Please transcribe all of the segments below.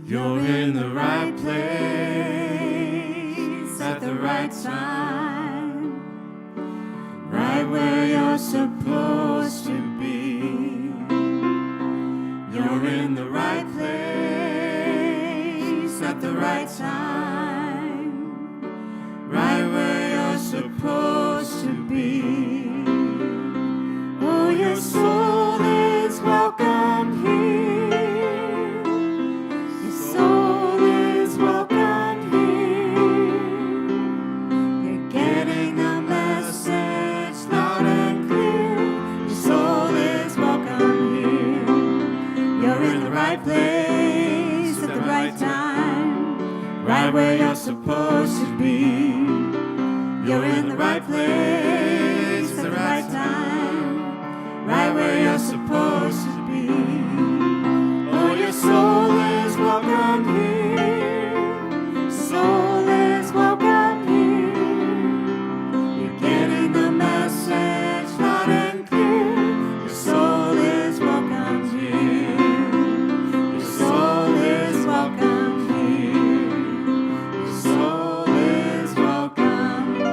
You're in the right place at the right time, right where you're supposed to be. You're in the right place at the right time, right where you're supposed to be. Oh, your soul is welcome here. Your soul is welcome here. You're getting the message loud and clear. Your soul is welcome here. You're in the right place at the right time, right where you're supposed to be. You're in the right place at the right time, right where you're supposed to be. Oh, your soul is welcome here. Soul is welcome here. You're getting the message loud and clear. Your soul is welcome here. Your soul is welcome here. Your soul is welcome here.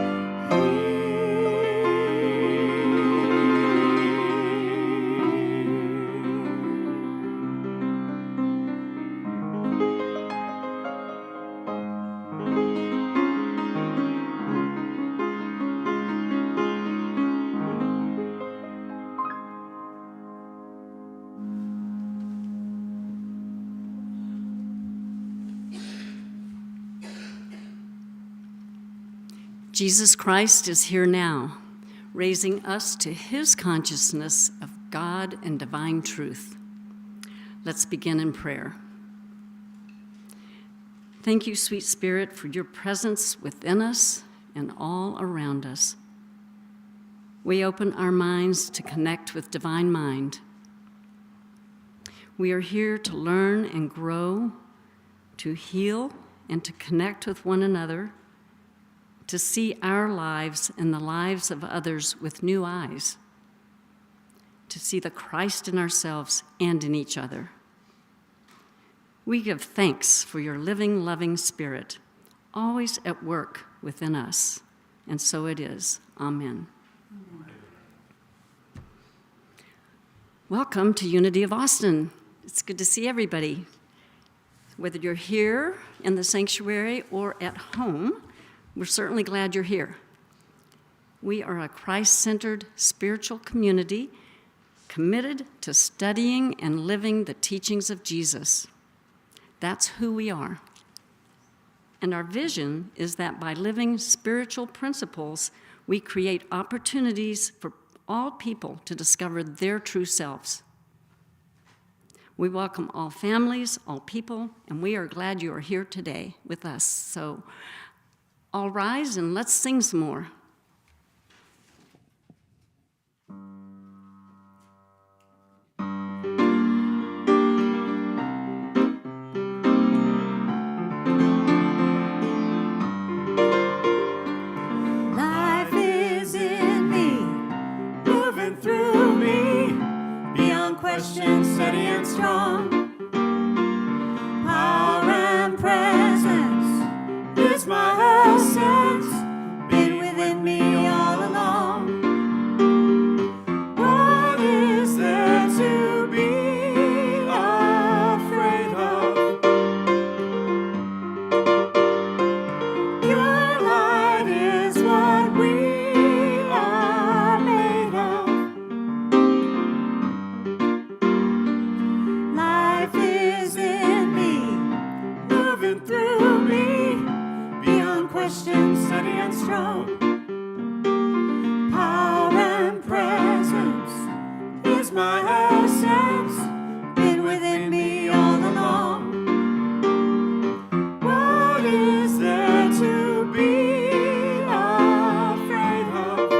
Jesus Christ is here now, raising us to his consciousness of God and divine truth. Let's begin in prayer. Thank you, sweet Spirit, for your presence within us and all around us. We open our minds to connect with divine mind. We are here to learn and grow, to heal and to connect with one another, to see our lives and the lives of others with new eyes, to see the Christ in ourselves and in each other. We give thanks for your living, loving Spirit, always at work within us, and so it is. Amen. Welcome to Unity of Austin. It's good to see everybody. Whether you're here in the sanctuary or at home, we're certainly glad you're here. We are a Christ-centered spiritual community committed to studying and living the teachings of Jesus. That's who we are. And our vision is that by living spiritual principles, we create opportunities for all people to discover their true selves. We welcome all families, all people, and we are glad you are here today with us. So, all rise and let's sing some more. Life is in me, moving through me, beyond question, steady and strong. Power and presence is my essence, been within me all along. What is there to be afraid of? Your light is what we are made of. Life is in me, moving through me, beyond question, steady and strong. Power and presence is my essence, been within me all along. What is there to be afraid of?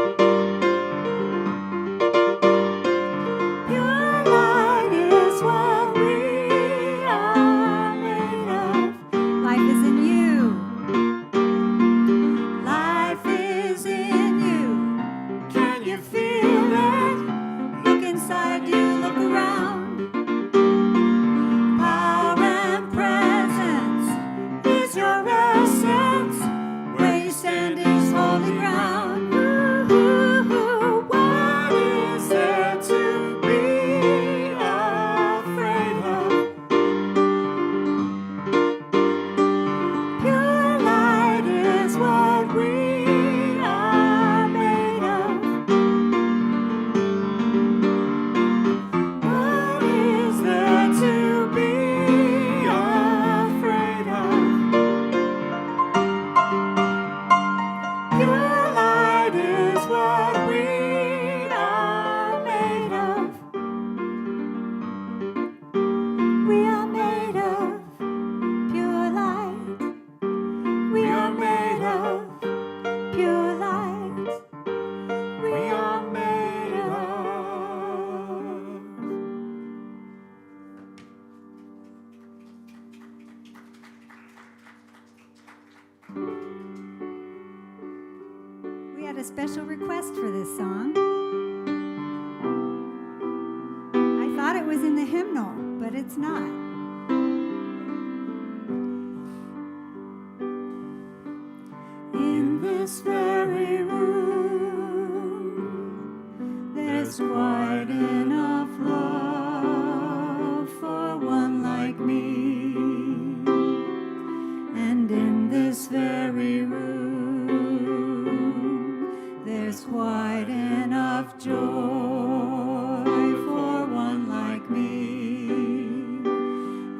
Your light is what we are made of. Life is in you. Life is a special request for this song. I thought it was in the hymnal, but it's not. In this very room, there's quite enough love for one like me. And in this very room, there's quite enough joy for one like me.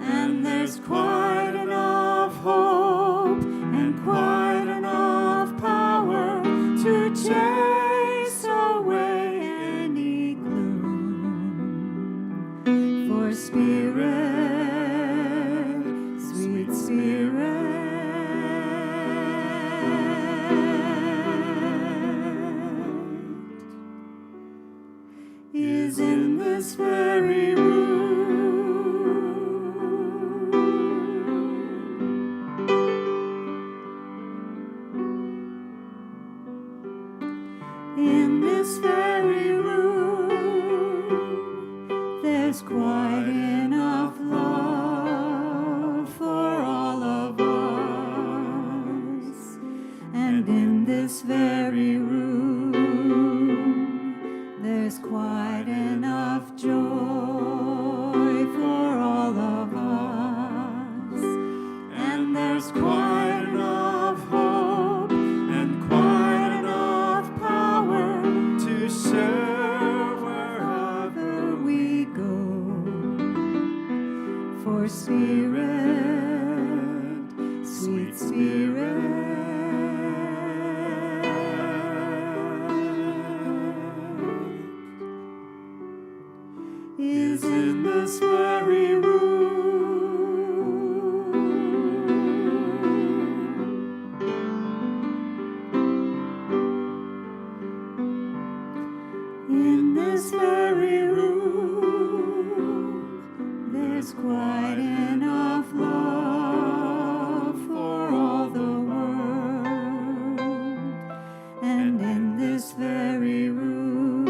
And there's quite enough hope and quite enough power to chase away any gloom. For Spirit, sweet Spirit, is in this very room. In this very room, there's quite enough love for all of us. And in this very room, there's quite enough joy for all of us. And there's quite enough hope and quite enough power to share wherever we go. For Spirit, sweet Spirit, is in this very room. In this very room, there's quite enough love for all the world. And in this very room,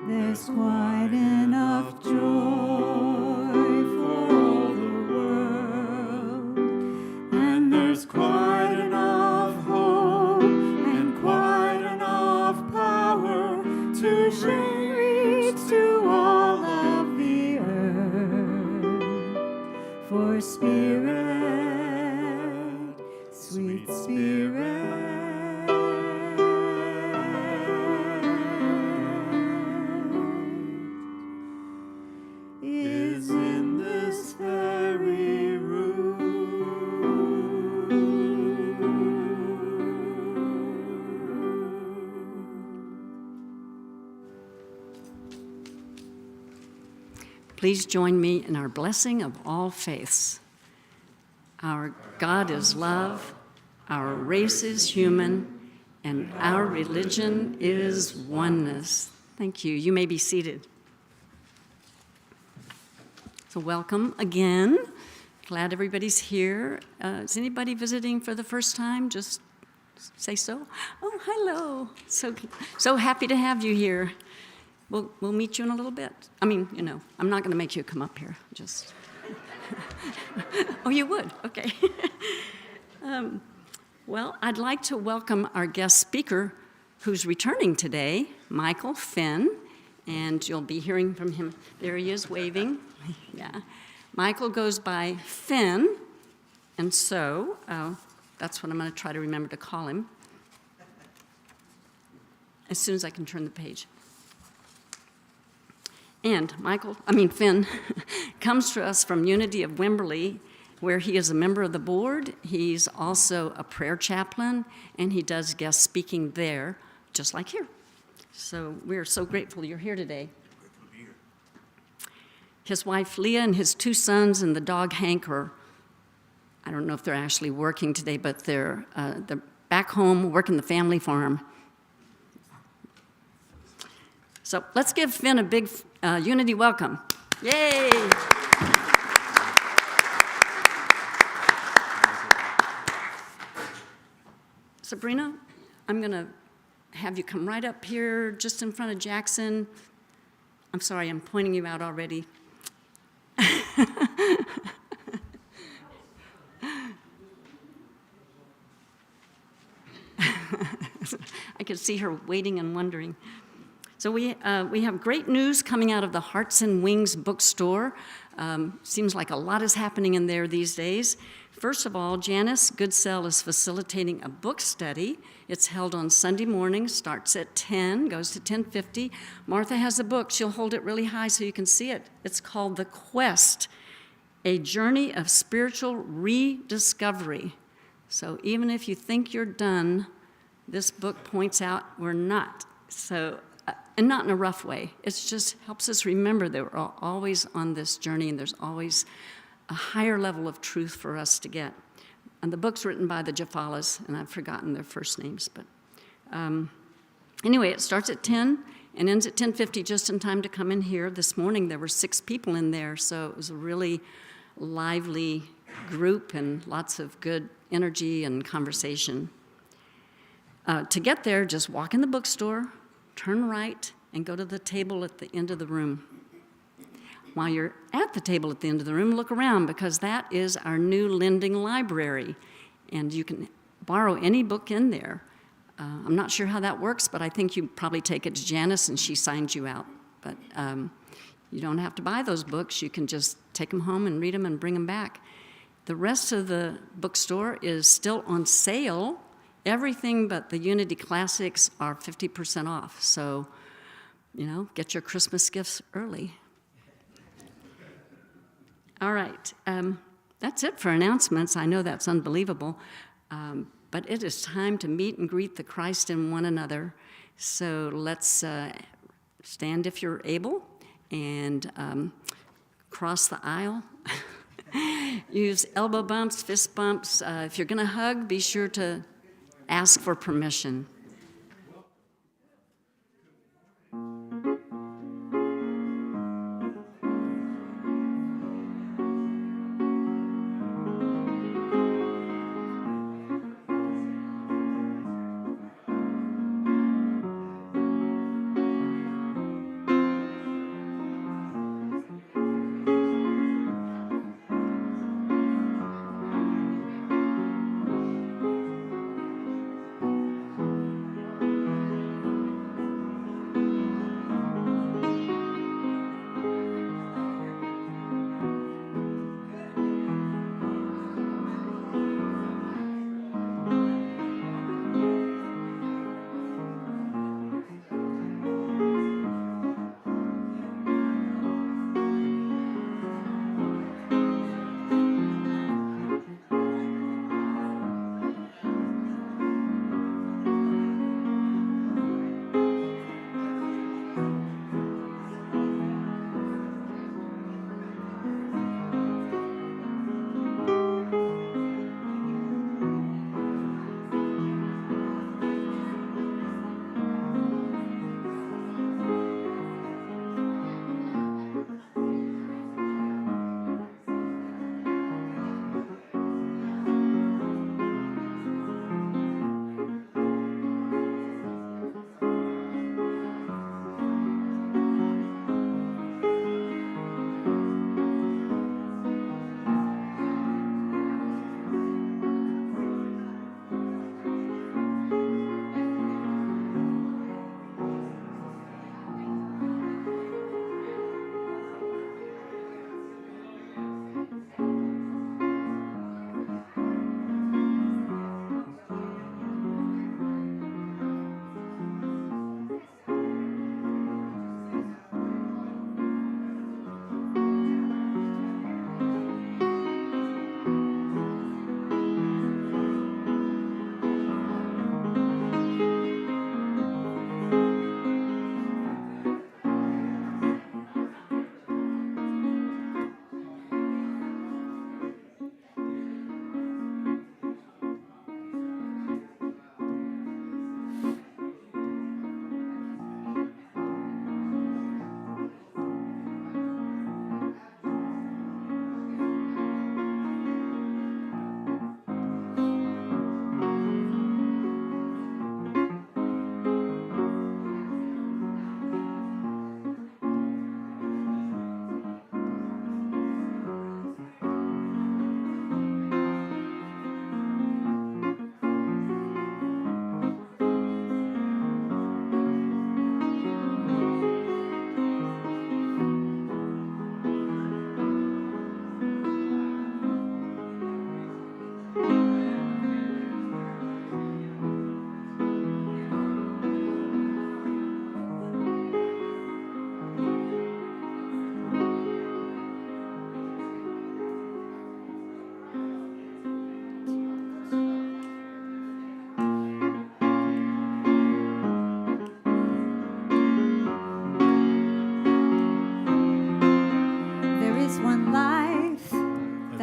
there's quite enough joy for all the world. And there's quite enough hope and quite enough power to reach to all of the earth. For Spirit, sweet Spirit, is in this very room. Please join me in our blessing of all faiths. Our God is love, our race is human, and our religion is oneness. Thank you. You may be seated. So welcome again. Glad everybody's here. Is anybody visiting for the first time? Just say so. Oh, hello. So happy to have you here. We'll meet you in a little bit. I mean, you know, I'm not going to make you come up here. Just. Oh, you would? Okay. Well, I'd like to welcome our guest speaker who's returning today, Michael Finn, and you'll be hearing from him. There he is waving. Yeah. Michael goes by Finn, and so that's what I'm going to try to remember to call him as soon as I can turn the page. And Finn comes to us from Unity of Wimberley, where he is a member of the board. He's also a prayer chaplain, and he does guest speaking there, just like here. So we're so grateful you're here today. His wife Leah and his two sons and the dog Hank I don't know if they're actually working today, but they're back home working the family farm. So let's give Finn a big Unity welcome. Yay! Sabrina, I'm going to have you come right up here just in front of Jackson. I'm sorry, I'm pointing you out already. I could see her waiting and wondering. So we have great news coming out of the Hearts and Wings bookstore. Seems like a lot is happening in there these days. First of all, Janice Goodsell is facilitating a book study. It's held on Sunday morning, starts at 10, goes to 10:50. Martha has a book. She'll hold it really high so you can see it. It's called The Quest, A Journey of Spiritual Rediscovery. So even if you think you're done, this book points out we're not. So, and not in a rough way. It just helps us remember that we're always on this journey and there's always a higher level of truth for us to get. And the book's written by the Jafalas, and I've forgotten their first names. But anyway, it starts at 10 and ends at 10:50, just in time to come in here. This morning there were 6 people in there, so it was a really lively group and lots of good energy and conversation. To get there, just walk in the bookstore, turn right, and go to the table at the end of the room. While you're at the table at the end of the room, look around, because that is our new lending library, and you can borrow any book in there. I'm not sure how that works, but I think you probably take it to Janice and she signs you out. But you don't have to buy those books. You can just take them home and read them and bring them back. The rest of the bookstore is still on sale. Everything but the Unity Classics are 50% off. So, get your Christmas gifts early. All right, that's it for announcements. I know that's unbelievable, but it is time to meet and greet the Christ in one another. So let's stand if you're able and cross the aisle. Use elbow bumps, fist bumps. If you're going to hug, be sure to ask for permission.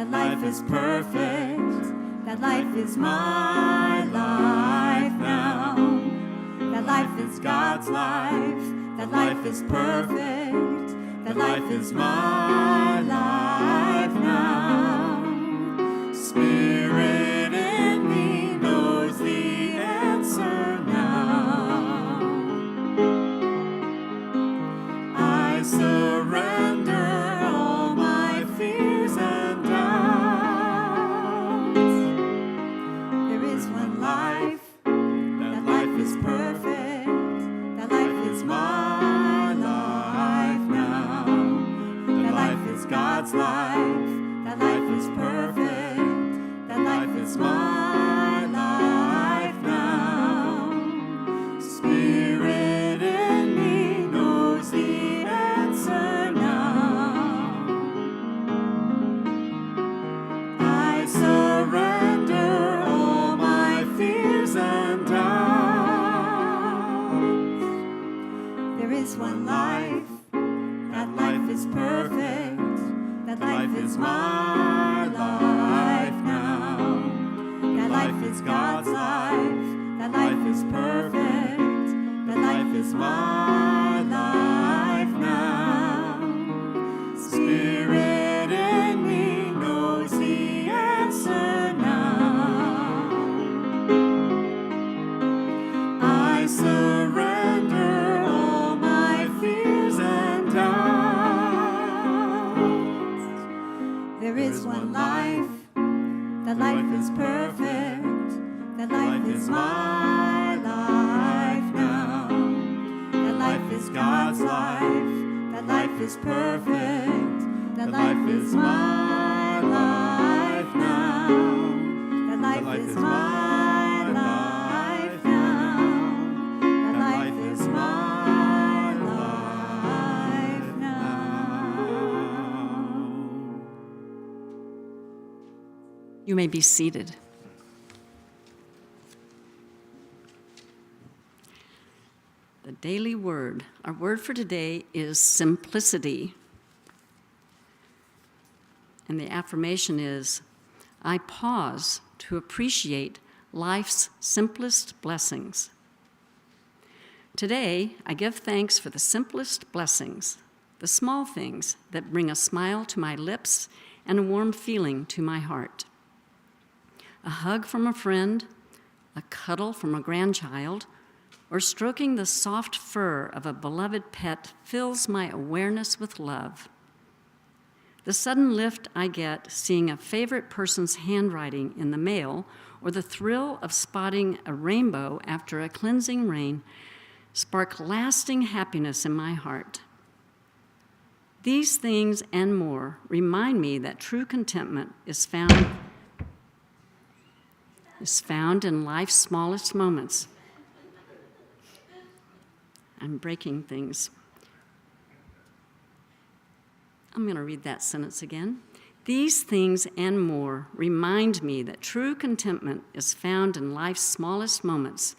that life is perfect, that life is my life now, that life is God's life, that life is perfect, that life is my life now. Spirit in me knows the answer now. I surrender all my fears and doubts. There is one life, that life is perfect, that life is my life now, that life is God's life, that life is perfect, that life is my life now. Spirit in me knows the answer now. I surrender all my fears and doubts. There is one life, that life is perfect, that life is my life now, that life is God's life, that life is perfect, that life is my life now. Spirit in me knows the answer now. I surrender all my fears and doubts. There is one life, that life is perfect, that life is my life now, that life is God's life, that life is perfect, that life is my life now, that life is my life now, that life is my life now. You may be seated. The daily word. Our word for today is simplicity. And the affirmation is, I pause to appreciate life's simplest blessings. Today, I give thanks for the simplest blessings, the small things that bring a smile to my lips and a warm feeling to my heart. A hug from a friend, a cuddle from a grandchild, or stroking the soft fur of a beloved pet fills my awareness with love. The sudden lift I get seeing a favorite person's handwriting in the mail, or the thrill of spotting a rainbow after a cleansing rain, spark lasting happiness in my heart. These things and more remind me that true contentment is found in life's smallest moments. I'm breaking things. I'm going to read that sentence again. These things and more remind me that true contentment is found in life's smallest moments,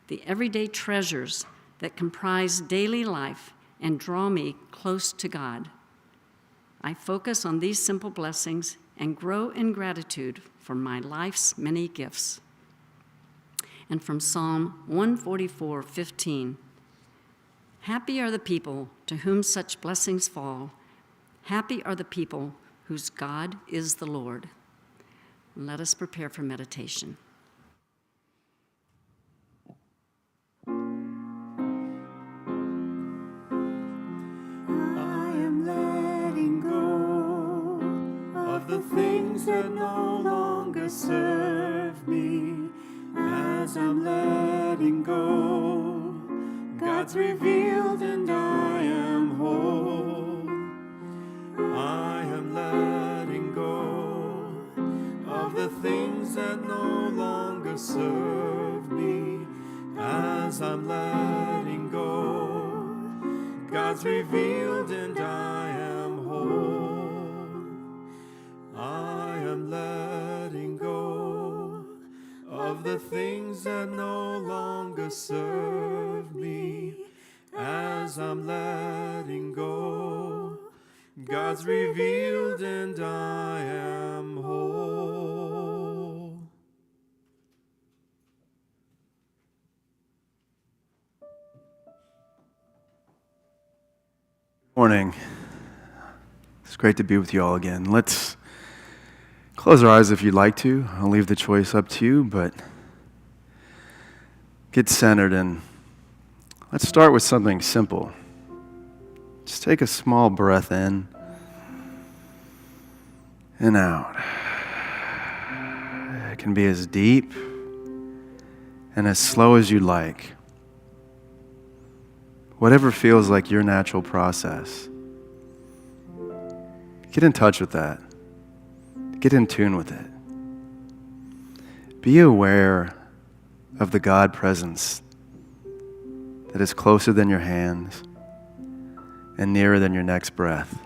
the everyday treasures that comprise daily life and draw me close to God. I focus on these simple blessings and grow in gratitude for my life's many gifts. And from Psalm 144:15. Happy are the people to whom such blessings fall. Happy are the people whose God is the Lord. Let us prepare for meditation. I am letting go of the things that no longer serve me. As I'm letting go, God's revealed and I am whole. I am letting go of the things that no longer serve me. As I'm letting go, God's revealed and I am whole. I am letting go of the things that no longer serve me. As I'm letting go, God's revealed and I am morning. It's great to be with you all again. Let's close our eyes if you'd like to. I'll leave the choice up to you, but get centered and let's start with something simple. Just take a small breath in and out. It can be as deep and as slow as you'd like. Whatever feels like your natural process. Get in touch with that. Get in tune with it. Be aware of the God presence that is closer than your hands and nearer than your next breath.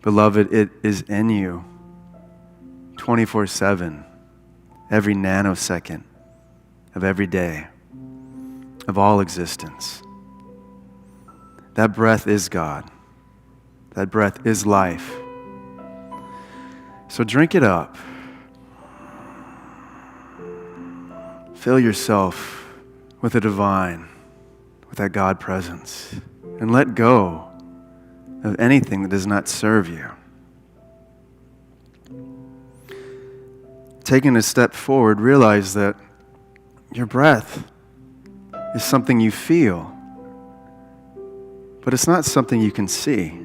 Beloved, it is in you 24/7, every nanosecond of every day, of all existence. That breath is God. That breath is life. So drink it up. Fill yourself with the divine, with that God presence, and let go of anything that does not serve you. Taking a step forward, realize that your breath is something you feel, but it's not something you can see.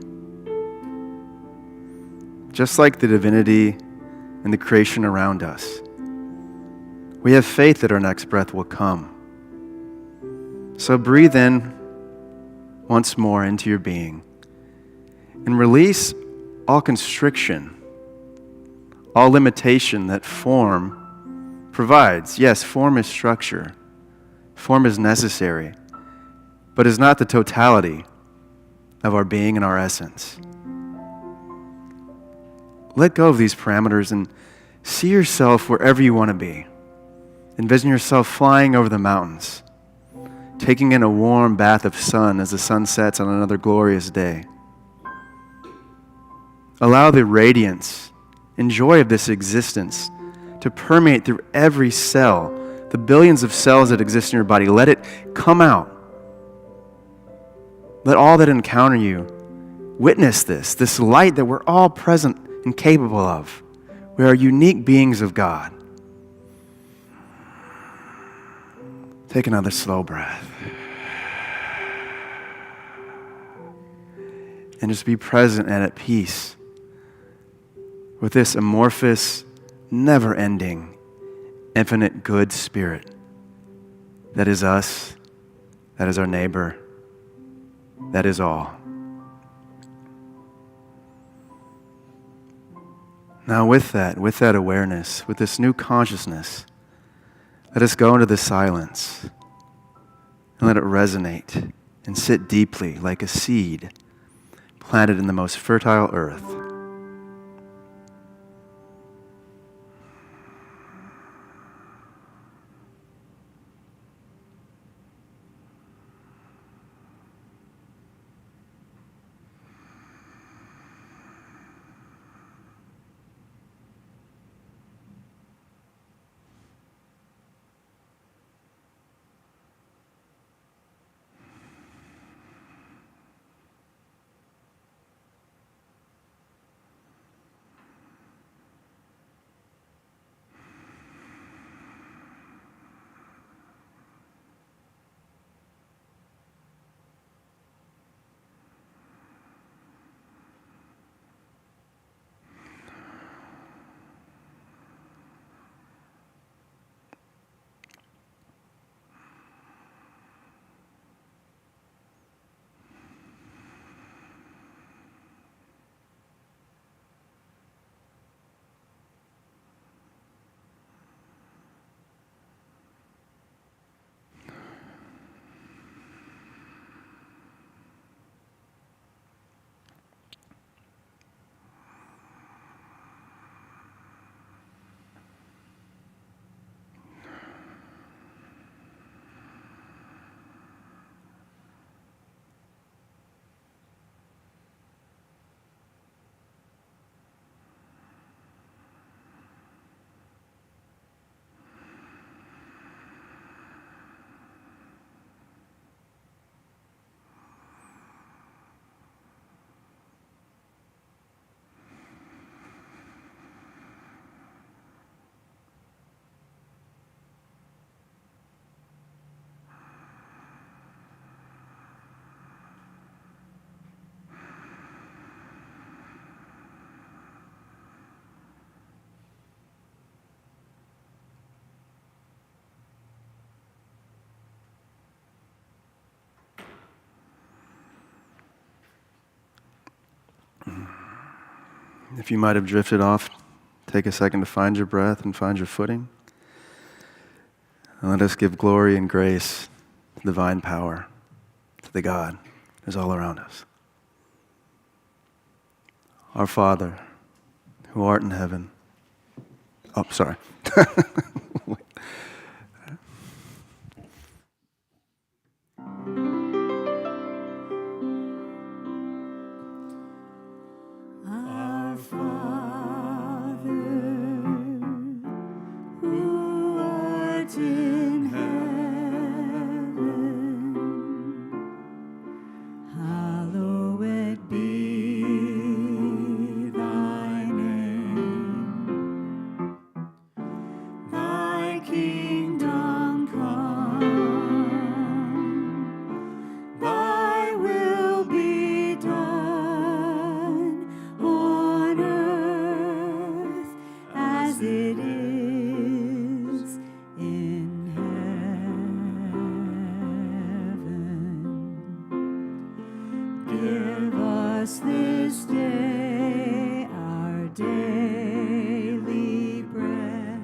Just like the divinity and the creation around us, we have faith that our next breath will come. So breathe in once more into your being and release all constriction, all limitation that form provides. Yes, form is structure. Form is necessary, but is not the totality of our being and our essence. Let go of these parameters and see yourself wherever you want to be. Envision yourself flying over the mountains, taking in a warm bath of sun as the sun sets on another glorious day. Allow the radiance and joy of this existence to permeate through every cell, the billions of cells that exist in your body. Let it come out. Let all that encounter you witness this light that we're all present and capable of. We are unique beings of God. Take another slow breath. And just be present and at peace with this amorphous, never-ending, infinite good spirit that is us, that is our neighbor, that is all. Now with that awareness, with this new consciousness, let us go into the silence and let it resonate and sit deeply like a seed planted in the most fertile earth. If you might have drifted off, take a second to find your breath and find your footing. And let us give glory and grace to divine power, to the God who's all around us. Our Father, who art in heaven. Oh, sorry. Our Father, who art in heaven, hallowed be thy name. Thy kingdom come, thy will be done on earth as it is in heaven. Give us this day our daily bread,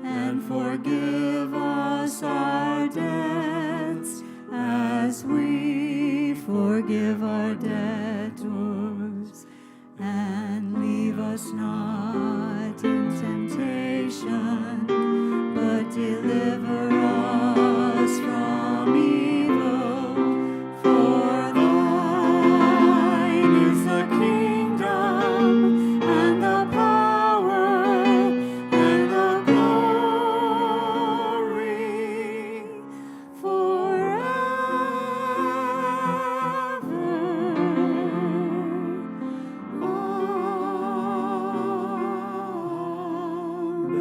and forgive us our debts as we forgive our debtors. And leave us not in temptation, but deliver us from evil. For thine is the kingdom, and the power, and the glory, Amen.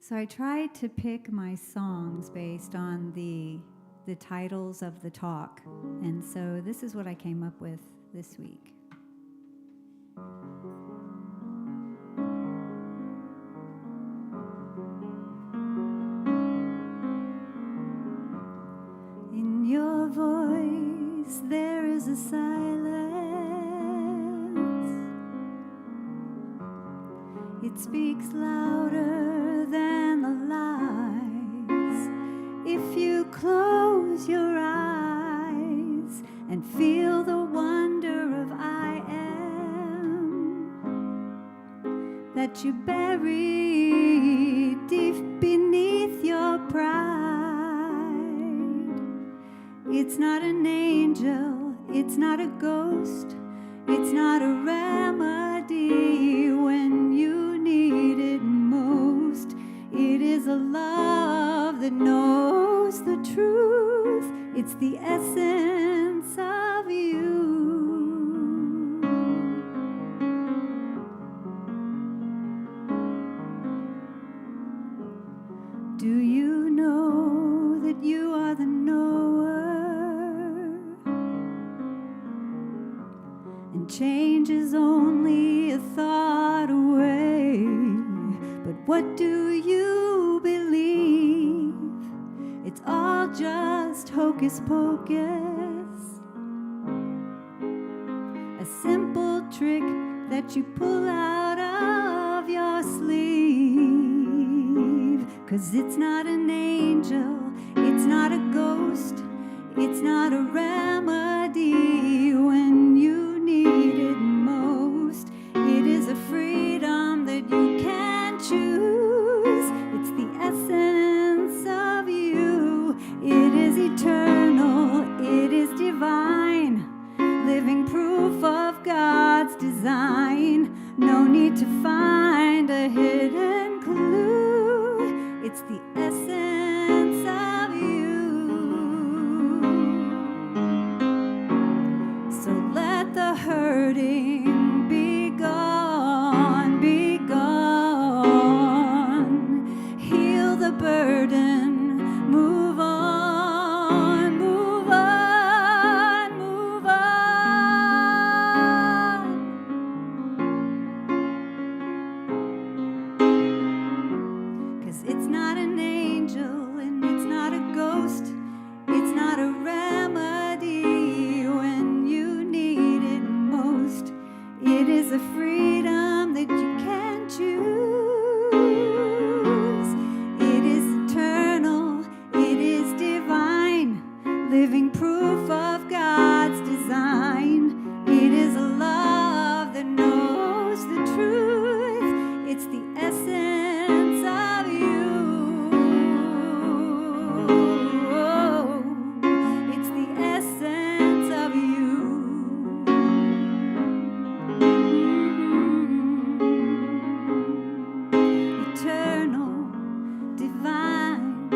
So I tried to pick my songs based on the titles of the talk. And so this is what I came up with this week. In your voice there is a silence. It speaks louder than the lies. If you close your eyes and feel the wonder of I am that you bury deep beneath your pride. It's not an angel, it's not a ghost, it's not a remedy when you need it most. It is a love that knows the truth. It's the essence of you. Do you know that you are the knower? And change is only a thought away. But what do you believe? It's all just hocus pocus. A simple trick that you pull out of your sleeve. 'Cause it's not an angel, it's not a ghost, it's not a remedy when you need it most. It is a freedom that you can choose. It's the essence of you. It is eternal, it is divine, living proof of God's design. No need to find a hidden clue. It's the essence of you. living proof of God's design. It is a love that knows the truth. It's the essence of you. It's the essence of you. Eternal, divine,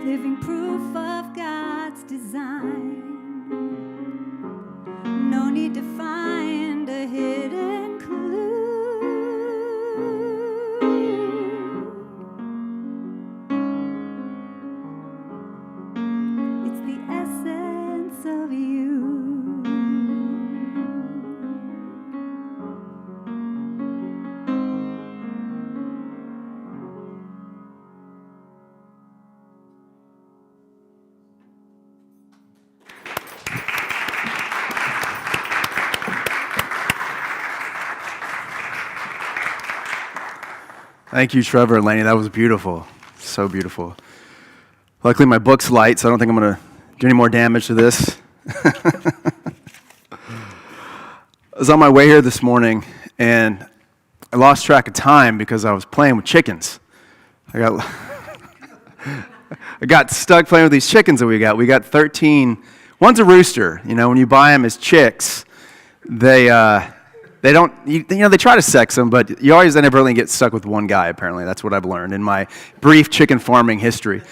living proof of God's design. No need to find a hidden clue. It's the essence of you. Thank you, Trevor and Laney. That was beautiful. So beautiful. Luckily, my book's light, so I don't think I'm going to do any more damage to this. I was on my way here this morning, and I lost track of time because I was playing with chickens. I got stuck playing with these chickens that we got. We got 13. One's a rooster. You know, when you buy them as chicks, they don't, they try to sex them, but you always end up really get stuck with one guy, apparently. That's what I've learned in my brief chicken farming history.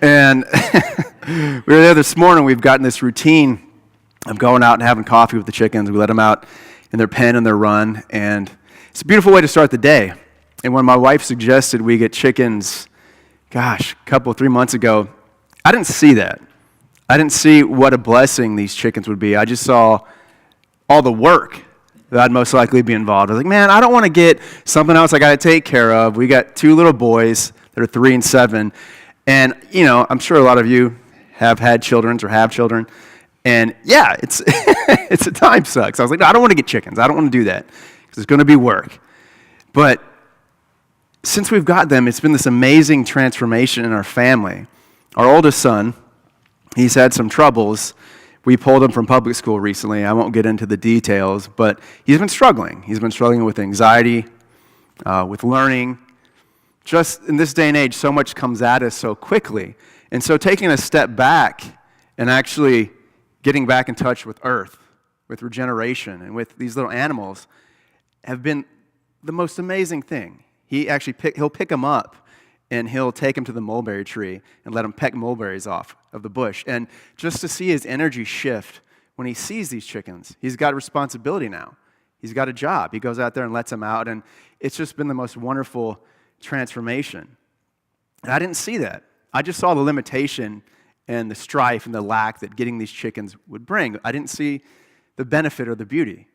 And we were there this morning. We've gotten this routine of going out and having coffee with the chickens. We let them out in their pen and their run, and it's a beautiful way to start the day. And when my wife suggested we get chickens, a 3 months ago, I didn't see that. I didn't see what a blessing these chickens would be. I just saw all the work that I'd most likely be involved. I was like, man, I don't want to get something else I got to take care of. We got 2 little boys that are 3 and 7. And, I'm sure a lot of you have had children or have children. And, yeah, it's it's a time suck. So I was like, no, I don't want to get chickens. I don't want to do that because it's going to be work. But since we've got them, it's been this amazing transformation in our family. Our oldest son, he's had some troubles. We pulled him from public school recently. I won't get into the details, but he's been struggling. He's been struggling with anxiety, with learning. Just in this day and age, so much comes at us so quickly. And so taking a step back and actually getting back in touch with earth, with regeneration, and with these little animals have been the most amazing thing. He'll pick them up, and he'll take him to the mulberry tree and let him peck mulberries off of the bush. And just to see his energy shift when he sees these chickens, he's got a responsibility now. He's got a job. He goes out there and lets them out, and it's just been the most wonderful transformation. And I didn't see that. I just saw the limitation and the strife and the lack that getting these chickens would bring. I didn't see the benefit or the beauty.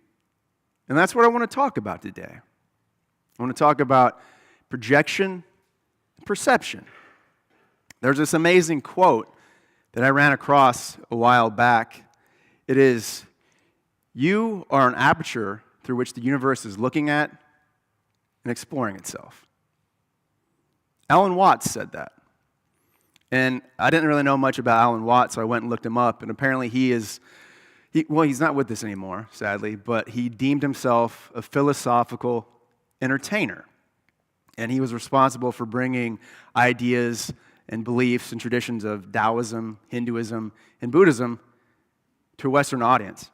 And that's what I want to talk about today. I want to talk about projection and perception. There's this amazing quote that I ran across a while back. It is, "You are an aperture through which the universe is looking at and exploring itself." Alan Watts said that. And I didn't really know much about Alan Watts, so I went and looked him up. And apparently he's not with us anymore, sadly, but he deemed himself a philosophical entertainer. And he was responsible for bringing ideas and beliefs and traditions of Taoism, Hinduism, and Buddhism to a Western audience.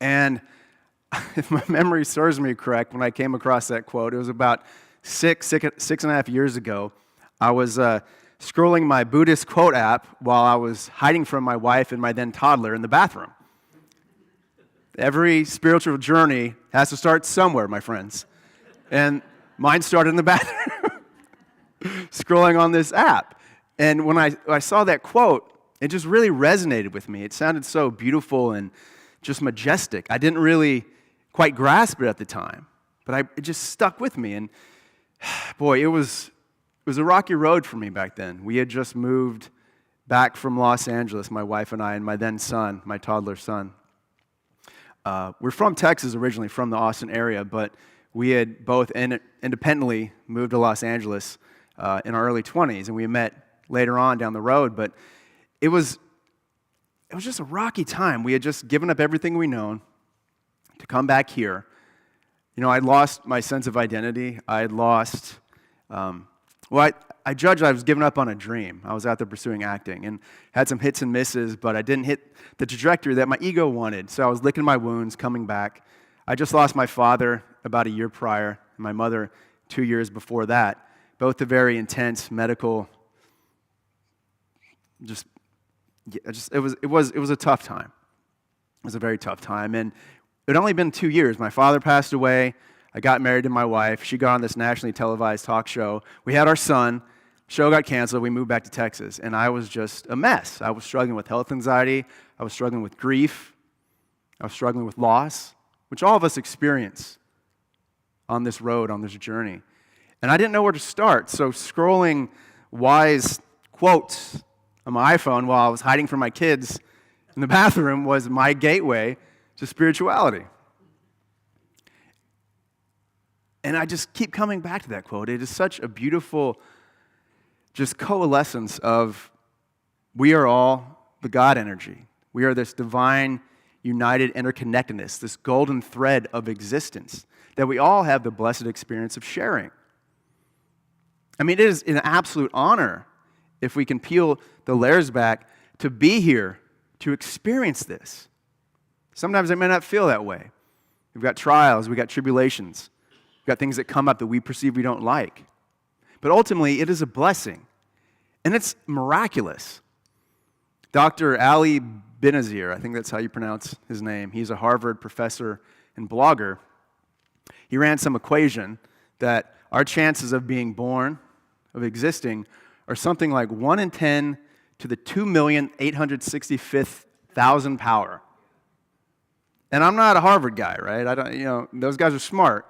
And if my memory serves me correct, when I came across that quote, it was about six and a half years ago. I was scrolling my Buddhist quote app while I was hiding from my wife and my then toddler in the bathroom. Every spiritual journey has to start somewhere, my friends. And mine started in the bathroom, scrolling on this app. And when I saw that quote, it just really resonated with me. It sounded so beautiful and just majestic. I didn't really quite grasp it at the time, but it just stuck with me. And boy, it was a rocky road for me back then. We had just moved back from Los Angeles, my wife and I, and my then son, my toddler son. We're from Texas originally, from the Austin area, but we had both independently moved to Los Angeles in our early 20s, and we met later on down the road. But it was it was just a rocky time. We had just given up everything we known to come back here. I'd lost my sense of identity. I had lost, I judged I was giving up on a dream. I was out there pursuing acting and had some hits and misses, but I didn't hit the trajectory that my ego wanted. So I was licking my wounds, coming back. I just lost my father about a year prior, and my mother 2 years before that. Both a very intense medical, it was a tough time. It was a very tough time, and it had only been 2 years. My father passed away. I got married to my wife. She got on this nationally televised talk show. We had our son. Show got canceled. We moved back to Texas, and I was just a mess. I was struggling with health anxiety. I was struggling with grief. I was struggling with loss, which all of us experience on this road, on this journey. And I didn't know where to start, so scrolling wise quotes on my iPhone while I was hiding from my kids in the bathroom was my gateway to spirituality. And I just keep coming back to that quote. It is such a beautiful just coalescence of we are all the God energy. We are this divine, united interconnectedness, this golden thread of existence that we all have the blessed experience of sharing. I mean, it is an absolute honor, if we can peel the layers back, to be here, to experience this. Sometimes it may not feel that way. We've got trials, we've got tribulations, we've got things that come up that we perceive we don't like. But ultimately, it is a blessing, and it's miraculous. Dr. Ali Benazir, I think that's how you pronounce his name. He's a Harvard professor and blogger. He ran some equation that our chances of being born, of existing, are something like 1 in 10 to the 2,865,000 power. And I'm not a Harvard guy, right? I don't, those guys are smart.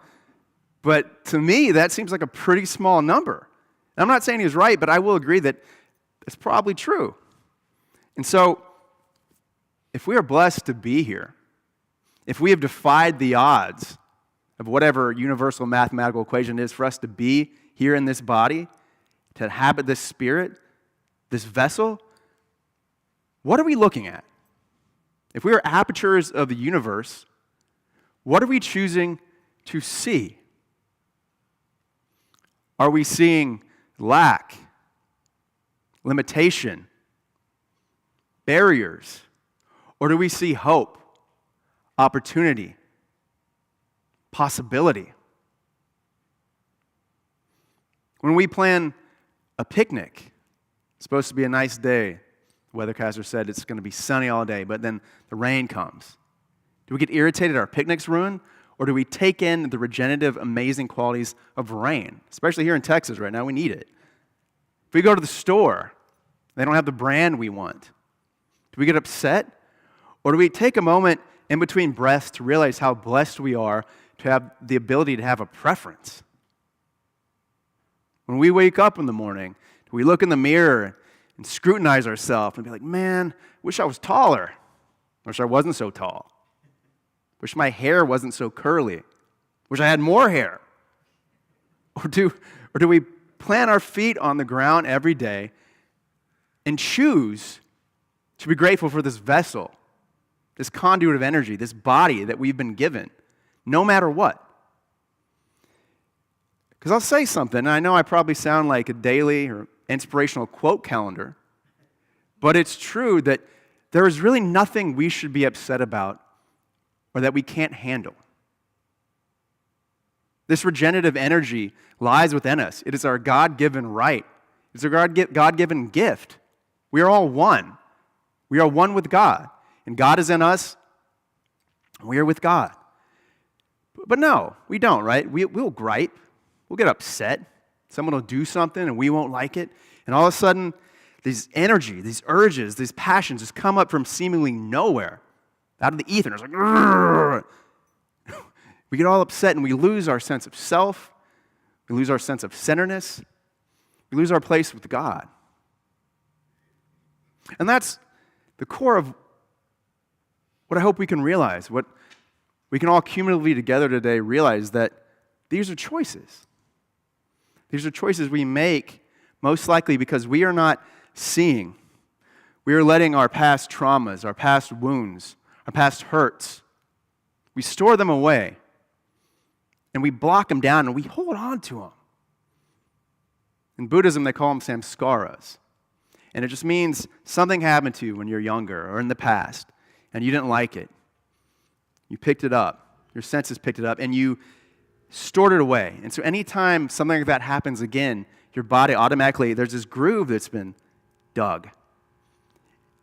But to me, that seems like a pretty small number. And I'm not saying he's right, but I will agree that it's probably true. And so, if we are blessed to be here, if we have defied the odds of whatever universal mathematical equation is for us to be here in this body, to inhabit this spirit, this vessel, what are we looking at? If we are apertures of the universe, what are we choosing to see? Are we seeing lack, limitation, barriers, or do we see hope, opportunity, possibility? When we plan a picnic, it's supposed to be a nice day. The weathercaster said it's going to be sunny all day, but then the rain comes. Do we get irritated our picnic's ruined, or do we take in the regenerative, amazing qualities of rain? Especially here in Texas right now, we need it. If we go to the store, they don't have the brand we want. Do we get upset? Or do we take a moment in between breaths to realize how blessed we are to have the ability to have a preference? When we wake up in the morning, do we look in the mirror and scrutinize ourselves and be like, man, wish I was taller. Wish I wasn't so tall. Wish my hair wasn't so curly. Wish I had more hair. Or do we plant our feet on the ground every day and choose to be grateful for this vessel, this conduit of energy, this body that we've been given, no matter what? Because I'll say something, and I know I probably sound like a daily or inspirational quote calendar, but it's true that there is really nothing we should be upset about or that we can't handle. This regenerative energy lies within us. It is our God-given right. It's our God-given gift. We are all one. We are one with God. And God is in us. We are with God. But no, we don't, right? We'll gripe. We'll get upset. Someone will do something and we won't like it. And all of a sudden, these energy, these urges, these passions just come up from seemingly nowhere, out of the ether. It's like, "Rrr." We get all upset and we lose our sense of self. We lose our sense of centeredness. We lose our place with God. And that's the core of what I hope we can realize, what we can all cumulatively together today realize, that these are choices. These are choices we make most likely because we are not seeing. We are letting our past traumas, our past wounds, our past hurts, we store them away, and we block them down, and we hold on to them. In Buddhism, they call them samskaras. And it just means something happened to you when you're younger or in the past, and you didn't like it. You picked it up. Your senses picked it up, and you stored it away. And so anytime something like that happens again, your body automatically, there's this groove that's been dug.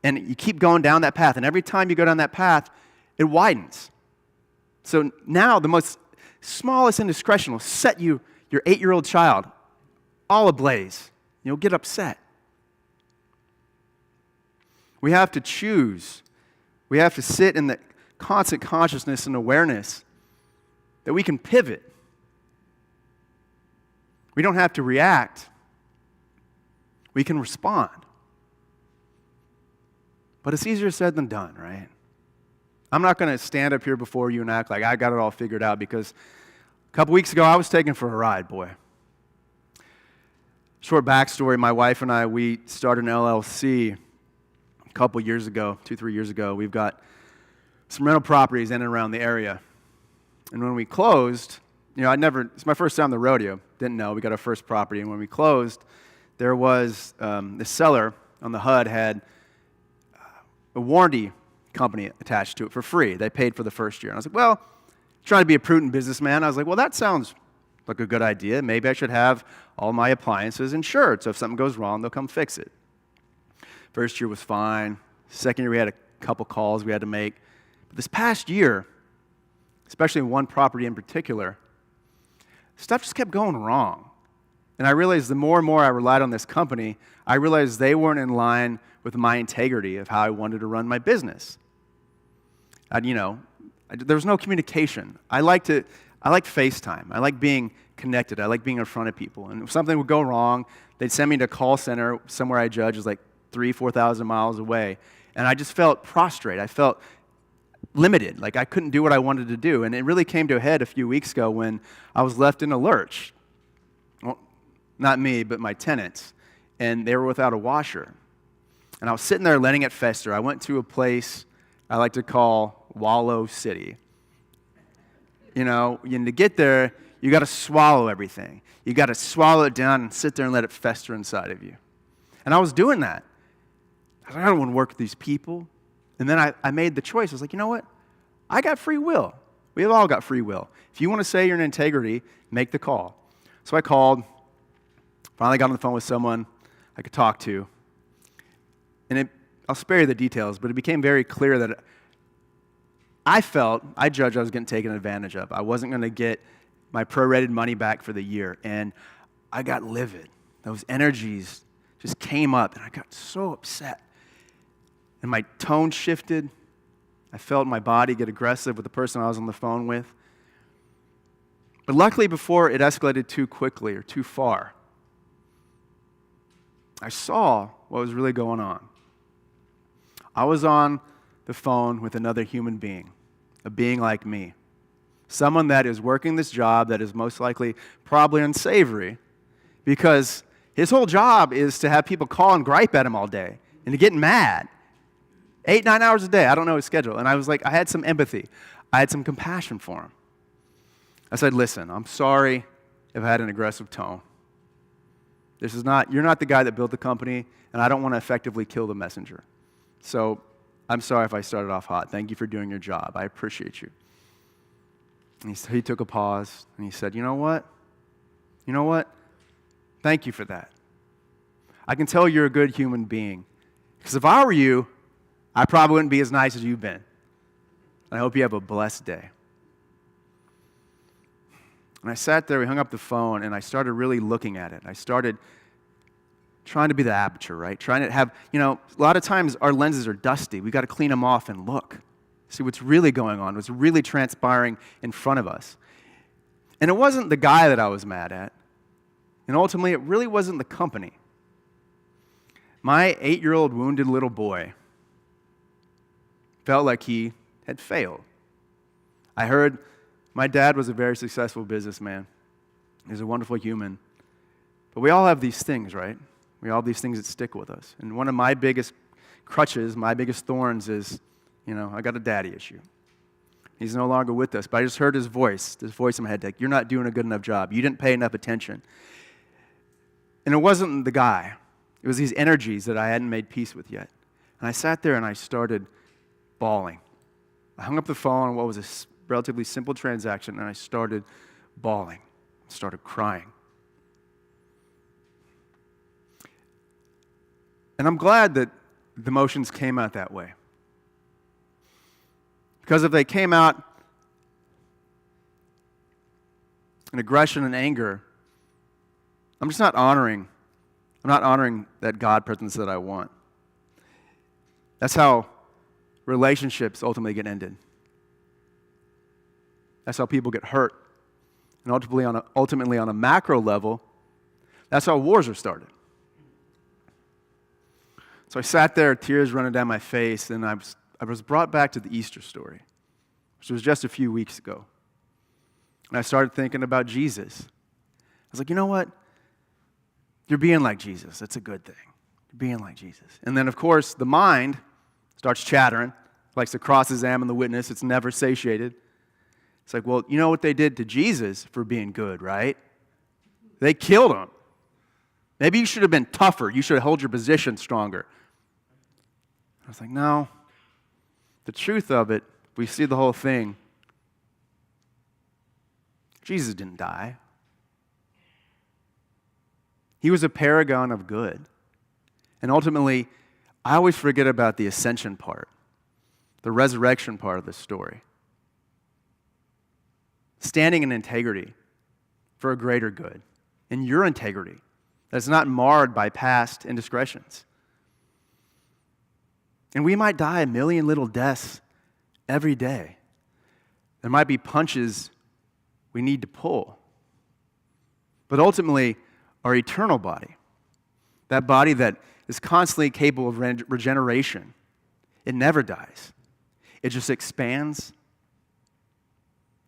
And you keep going down that path, and every time you go down that path, it widens. So now the most smallest indiscretion will set you, your 8-year-old child, all ablaze. You'll get upset. We have to choose. We have to sit in the constant consciousness and awareness that we can pivot. We don't have to react. We can respond. But it's easier said than done, right? I'm not going to stand up here before you and act like I got it all figured out, because a couple weeks ago I was taken for a ride, boy. Short backstory, my wife and I, we started an LLC a couple years ago, 2-3 years ago. We've got some rental properties in and around the area. And when we closed, it's my first time on the rodeo. Didn't know. We got our first property. And when we closed, there was the seller on the HUD had a warranty company attached to it for free. They paid for the first year. And I was like, well, trying to be a prudent businessman, I was like, well, that sounds like a good idea. Maybe I should have all my appliances insured, so if something goes wrong, they'll come fix it. First year was fine. Second year, we had a couple calls we had to make. But this past year, especially one property in particular, stuff just kept going wrong. And I realized the more and more I relied on this company, I realized they weren't in line with my integrity of how I wanted to run my business. There was no communication. I like FaceTime. I like being connected. I like being in front of people. And if something would go wrong, they'd send me to a call center somewhere I judge is like 3,000-4,000 miles away. And I just felt prostrate. I felt limited, like I couldn't do what I wanted to do. And it really came to a head a few weeks ago when I was left in a lurch. Well, not me, but my tenants. And they were without a washer. And I was sitting there letting it fester. I went to a place I like to call Wallow City. And to get there, you got to swallow everything. You got to swallow it down and sit there and let it fester inside of you. And I was doing that. I was like, I don't want to work with these people. And then I made the choice. I was like, you know what? I got free will. We have all got free will. If you want to say you're in integrity, make the call. So I called, finally got on the phone with someone I could talk to. And I'll spare you the details, but it became very clear that I judged I was getting taken advantage of. I wasn't going to get my prorated money back for the year. And I got livid. Those energies just came up, and I got so upset. And my tone shifted. I felt my body get aggressive with the person I was on the phone with. But luckily, before it escalated too quickly or too far, I saw what was really going on. I was on the phone with another human being, a being like me, someone that is working this job that is most likely probably unsavory, because his whole job is to have people call and gripe at him all day and to get mad. 8-9 hours a day. I don't know his schedule. And I was like, I had some empathy. I had some compassion for him. I said, listen, I'm sorry if I had an aggressive tone. You're not the guy that built the company, and I don't want to effectively kill the messenger. So I'm sorry if I started off hot. Thank you for doing your job. I appreciate you. And he took a pause, and he said, you know what? Thank you for that. I can tell you're a good human being. Because if I were you, I probably wouldn't be as nice as you've been. I hope you have a blessed day. And I sat there, we hung up the phone, and I started really looking at it. I started trying to be the aperture, right? Trying to have, a lot of times our lenses are dusty. We got to clean them off and look. See what's really going on, what's really transpiring in front of us. And it wasn't the guy that I was mad at. And ultimately, it really wasn't the company. My 8-year-old wounded little boy felt like he had failed. I heard my dad was a very successful businessman. He was a wonderful human. But we all have these things, right? We all have these things that stick with us. And one of my biggest crutches, my biggest thorns is, I got a daddy issue. He's no longer with us, but I just heard this voice in my head, like, you're not doing a good enough job. You didn't pay enough attention. And it wasn't the guy. It was these energies that I hadn't made peace with yet. And I sat there and I started bawling. I hung up the phone on what was a relatively simple transaction, and I started bawling. I started crying. And I'm glad that the emotions came out that way. Because if they came out in aggression and anger, I'm not honoring that God presence that I want. That's how relationships ultimately get ended. That's how people get hurt. And ultimately on a macro level, that's how wars are started. So I sat there, tears running down my face, and I was brought back to the Easter story, which was just a few weeks ago. And I started thinking about Jesus. I was like, you know what? You're being like Jesus. That's a good thing. You're being like Jesus. And then, of course, the mind starts chattering, likes to cross-examine the witness. It's never satiated. It's like, well, you know what they did to Jesus for being good, right? They killed him. Maybe you should have been tougher. You should have held your position stronger. I was like, no. The truth of it, we see the whole thing. Jesus didn't die. He was a paragon of good. And ultimately, I always forget about the ascension part, the resurrection part of the story. Standing in integrity for a greater good, in your integrity that's not marred by past indiscretions. And we might die a million little deaths every day. There might be punches we need to pull. But ultimately, our eternal body, that body that is constantly capable of regeneration, it never dies. It just expands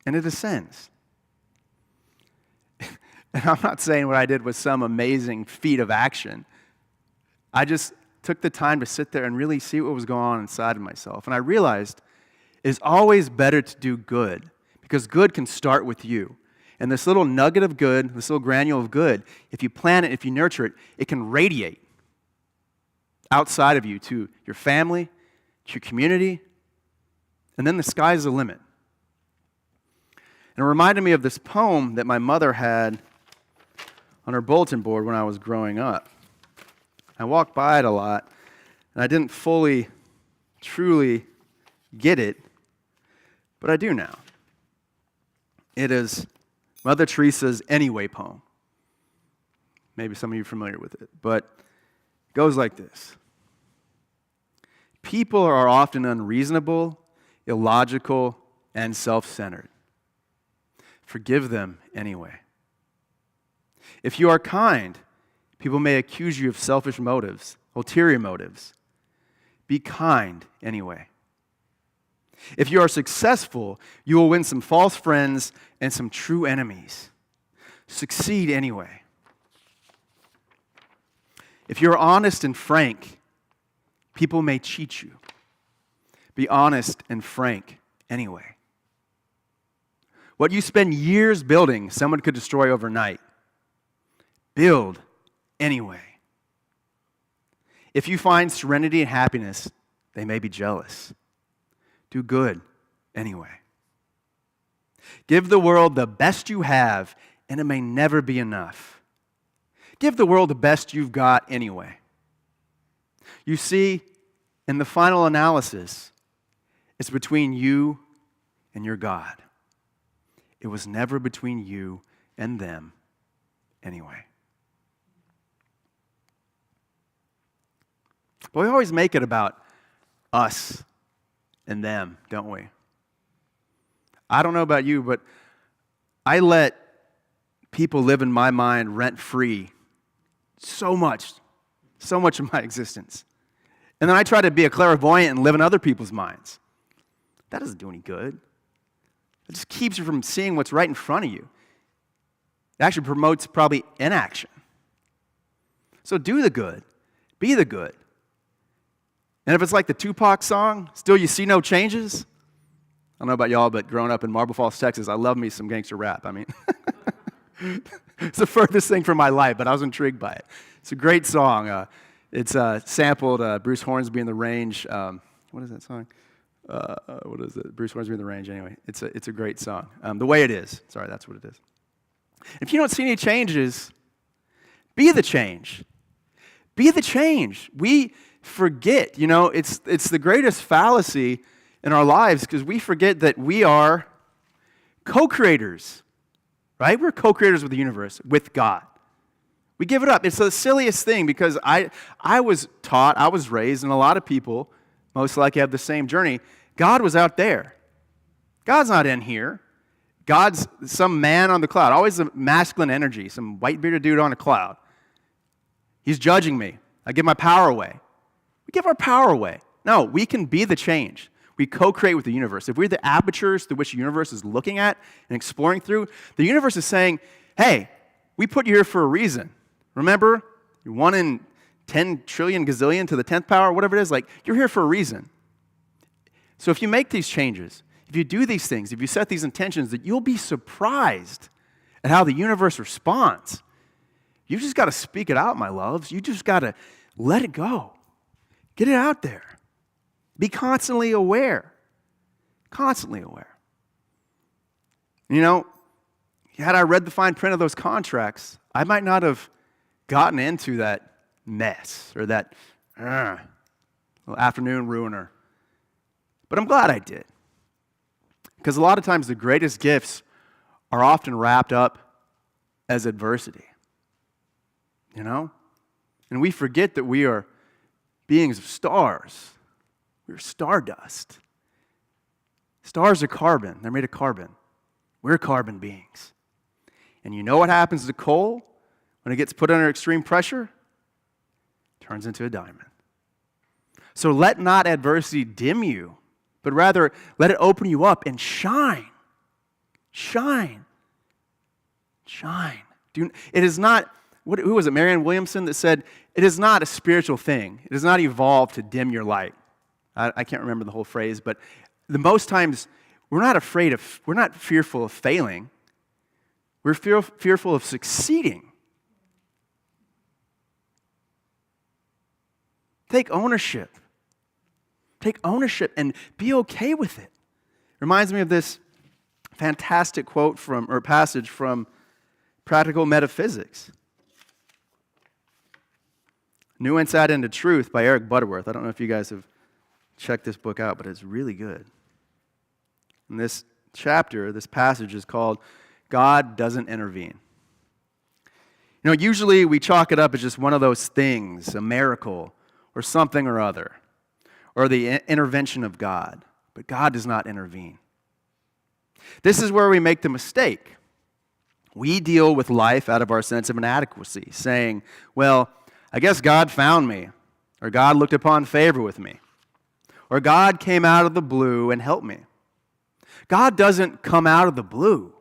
and it ascends. And I'm not saying what I did was some amazing feat of action. I just took the time to sit there and really see what was going on inside of myself. And I realized it's always better to do good, because good can start with you. And this little nugget of good, this little granule of good, if you plant it, if you nurture it, it can radiate outside of you to your family, to your community, and then the sky's the limit. And it reminded me of this poem that my mother had on her bulletin board when I was growing up. I walked by it a lot, and I didn't fully, truly get it, but I do now. It is Mother Teresa's Anyway poem. Maybe some of you are familiar with it, but it goes like this. People are often unreasonable, illogical, and self-centered. Forgive them anyway. If you are kind, people may accuse you of selfish motives, ulterior motives. Be kind anyway. If you are successful, you will win some false friends and some true enemies. Succeed anyway. If you're honest and frank, people may cheat you. Be honest and frank anyway. What you spend years building, someone could destroy overnight. Build anyway. If you find serenity and happiness, they may be jealous. Do good anyway. Give the world the best you have, and it may never be enough. Give the world the best you've got anyway. You see, in the final analysis, it's between you and your God. It was never between you and them anyway. But we always make it about us and them, don't we? I don't know about you, but I let people live in my mind rent-free so much of my existence. And then I try to be a clairvoyant and live in other people's minds. That doesn't do any good. It just keeps you from seeing what's right in front of you. It actually promotes probably inaction. So do the good. Be the good. And if it's like the Tupac song, Still You See No Changes, I don't know about y'all, but growing up in Marble Falls, Texas, I love me some gangster rap. I mean, it's the furthest thing from my life, but I was intrigued by it. It's a great song. It's sampled Bruce Hornsby in the Range. What is that song? What is it? Bruce Hornsby in the Range. Anyway, it's a great song. The Way It Is. Sorry, that's what it is. If you don't see any changes, be the change. Be the change. We forget. You know, it's the greatest fallacy in our lives because we forget that we are co-creators. Right? We're co-creators with the universe, with God. We give it up. It's the silliest thing because I was taught, I was raised, and a lot of people most likely have the same journey. God was out there. God's not in here. God's some man on the cloud, always a masculine energy, some white-bearded dude on a cloud. He's judging me. I give my power away. We give our power away. No, we can be the change. We co-create with the universe. If we're the apertures through which the universe is looking at and exploring through, the universe is saying, hey, we put you here for a reason. Remember, you're 1 in 10 trillion gazillion to the 10th power, whatever it is, like, you're here for a reason. So if you make these changes, if you do these things, if you set these intentions, that you'll be surprised at how the universe responds. You just got to speak it out, my loves. You just got to let it go. Get it out there. Be constantly aware. Constantly aware. You know, had I read the fine print of those contracts, I might not have gotten into that mess or that little afternoon ruiner. But I'm glad I did. Because a lot of times the greatest gifts are often wrapped up as adversity. You know? And we forget that we are beings of stars. We're stardust. Stars are carbon. They're made of carbon. We're carbon beings. And you know what happens to coal when it gets put under extreme pressure? It turns into a diamond. So let not adversity dim you, but rather let it open you up and shine. Shine. Shine. It is not, who was it, Marianne Williamson that said, it is not a spiritual thing. It does not evolve to dim your light. I can't remember the whole phrase, but the most times we're not fearful of failing. We're fearful of succeeding. Take ownership. Take ownership and be okay with it. Reminds me of this fantastic quote passage from Practical Metaphysics. New Insight into Truth by Eric Butterworth. I don't know if you guys have checked this book out, but it's really good. And this chapter, this passage is called God Doesn't Intervene. You know, usually we chalk it up as just one of those things, a miracle or something or other, or the intervention of God. But God does not intervene. This is where we make the mistake. We deal with life out of our sense of inadequacy, saying, well, I guess God found me, or God looked upon favor with me, or God came out of the blue and helped me. God doesn't come out of the blue.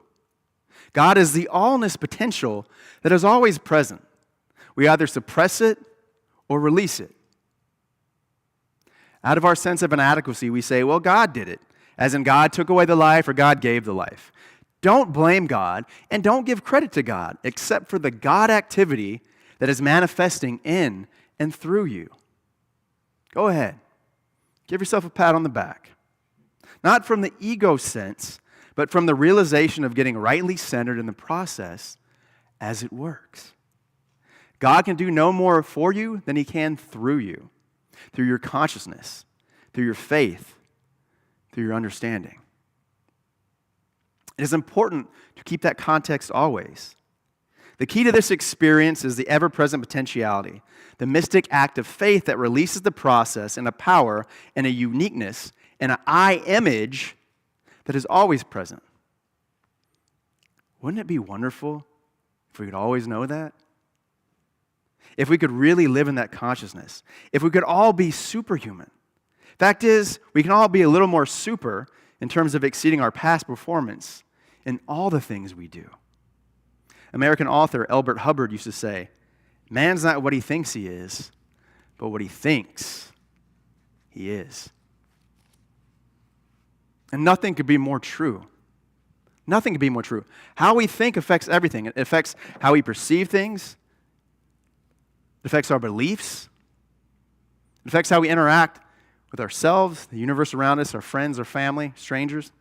God is the allness potential that is always present. We either suppress it or release it. Out of our sense of inadequacy, we say, well, God did it, as in God took away the life or God gave the life. Don't blame God and don't give credit to God except for the God activity that is manifesting in and through you. Go ahead. Give yourself a pat on the back. Not from the ego sense, but from the realization of getting rightly centered in the process as it works. God can do no more for you than He can through you, through your consciousness, through your faith, through your understanding. It is important to keep that context always. The key to this experience is the ever-present potentiality, the mystic act of faith that releases the process and a power and a uniqueness and an I image that is always present. Wouldn't it be wonderful if we could always know that? If we could really live in that consciousness. If we could all be superhuman. Fact is, we can all be a little more super in terms of exceeding our past performance in all the things we do. American author Elbert Hubbard used to say, man's not what he thinks he is, but what he thinks He is. And nothing could be more true. Nothing could be more true. How we think affects everything. It affects how we perceive things. It affects our beliefs. It affects how we interact with ourselves, the universe around us, our friends, our family, strangers.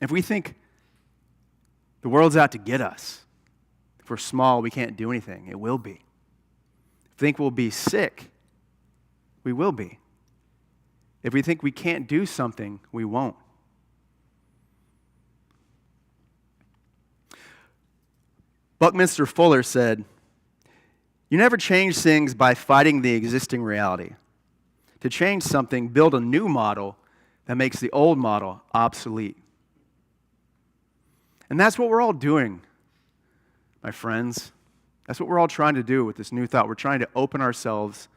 If we think the world's out to get us, if we're small, we can't do anything, it will be. If we think we'll be sick, we will be. If we think we can't do something, we won't. Buckminster Fuller said, "You never change things by fighting the existing reality. To change something, build a new model that makes the old model obsolete." And that's what we're all doing, my friends. That's what we're all trying to do with this new thought. We're trying to open ourselves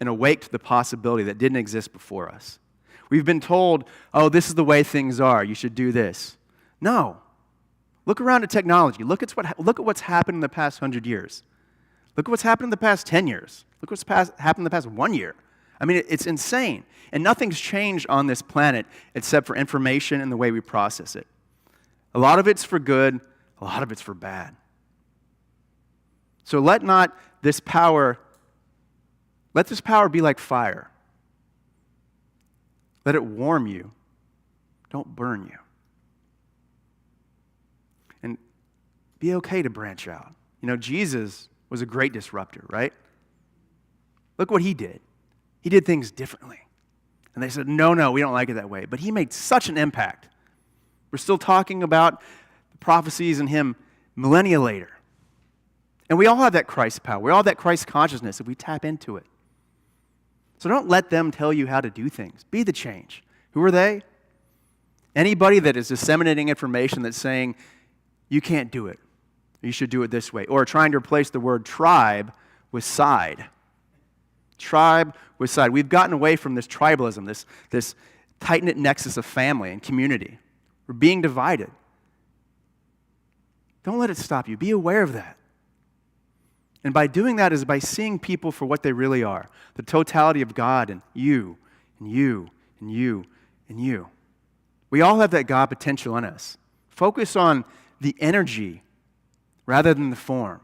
and awake to the possibility that didn't exist before us. We've been told, oh, this is the way things are. You should do this. No. Look around at technology. Look at what's happened in the past 100 years. Look at what's happened in the past 10 years. Look what's happened in the past 1 year. I mean, it's insane. And nothing's changed on this planet except for information and the way we process it. A lot of it's for good, a lot of it's for bad. So let this power be like fire. Let it warm you. Don't burn you. And be okay to branch out. You know, Jesus was a great disruptor, right? Look what he did. He did things differently. And they said, no, we don't like it that way. But he made such an impact. We're still talking about the prophecies and him millennia later. And we all have that Christ power. We all have that Christ consciousness if we tap into it. So don't let them tell you how to do things. Be the change. Who are they? Anybody that is disseminating information that's saying, you can't do it. You should do it this way. Or trying to replace the word tribe with side. Tribe with side. We've gotten away from this tribalism, this tight-knit nexus of family and community. We're being divided. Don't let it stop you. Be aware of that. And by doing that is by seeing people for what they really are. The totality of God and you, and you, and you, and you. We all have that God potential in us. Focus on the energy rather than the form.